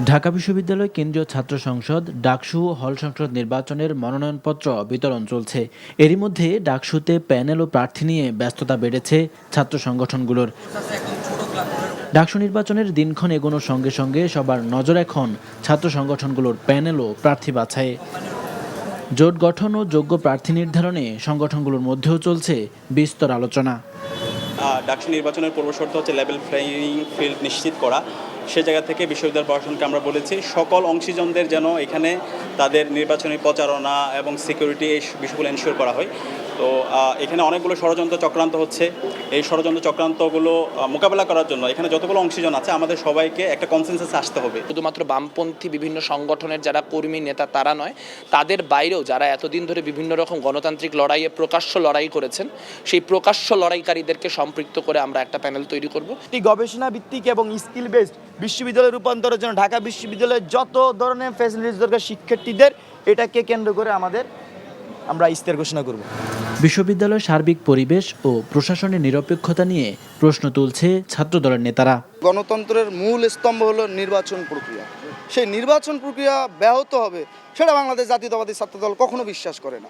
ঢাকা বিশ্ববিদ্যালয় কেন্দ্রীয় ছাত্র সংসদ ডাকসু হল সংসদ নির্বাচনের মনোনয়নপত্র বিতরণ চলছে। এরই মধ্যে ডাকসুতে প্যানেল ও প্রার্থী নিয়ে ব্যস্ততা বেড়েছে ছাত্র সংগঠনগুলোর। ডাকসু নির্বাচনের দিনক্ষণ এগোনোর সঙ্গে সঙ্গে সবার নজর এখন ছাত্র সংগঠনগুলোর প্যানেল ও প্রার্থী বাছাইয়ে। জোট গঠন ও যোগ্য প্রার্থী নির্ধারণে সংগঠনগুলোর মধ্যেও চলছে বিস্তর আলোচনা। ডাকসু নির্বাচনের পূর্বশর্ত হচ্ছে লেভেল প্লেয়িং ফিল্ড নিশ্চিত করা। সে জায়গা থেকে বিশ্ববিদ্যালয় প্রশাসনকে আমরা বলেছি সকল অংশীজনদের যেন এখানে তাদের নির্বাচনী প্রচারণা এবং সিকিউরিটি এই বিষয়গুলো এনশিওর করা হয়। তো এখানে অনেকগুলো ষড়যন্ত্র চক্রান্ত হচ্ছে। এই ষড়যন্ত্র চক্রান্তগুলো মোকাবেলা করার জন্য এখানে যতগুলো অংশীজন আছে আমাদের সবাইকে একটা কনসেনসাসে আসতে হবে। শুধুমাত্র বামপন্থী বিভিন্ন সংগঠনের যারা কর্মী নেতা তারা নয়, তাদের বাইরেও যারা এতদিন ধরে বিভিন্ন রকম গণতান্ত্রিক লড়াইয়ে প্রকাশ্য লড়াই করেছেন, সেই প্রকাশ্য লড়াইকারীদেরকে সম্পৃক্ত করে আমরা একটা প্যানেল তৈরি করব। গবেষণা ভিত্তিক এবং স্কিল বেসড বিশ্ববিদ্যালয় রূপান্তরের জন্য ঢাকা বিশ্ববিদ্যালয়ের যত ধরনের ফ্যাসিলিটিস দরকার শিক্ষার্থীদের, এটাকে কেন্দ্র করে আমরা ইস্তেহার ঘোষণা করব। বিশ্ববিদ্যালয়ের সার্বিক পরিবেশ ও প্রশাসনের নিরপেক্ষতা নিয়ে প্রশ্ন তুলছে ছাত্রদলের নেতারা। গণতন্ত্রের মূল স্তম্ভ হলো নির্বাচন প্রক্রিয়া। সেই নির্বাচন প্রক্রিয়া ব্যাহত হবে সেটা বাংলাদেশ জাতীয়তাবাদী ছাত্রদল কখনো বিশ্বাস করে না।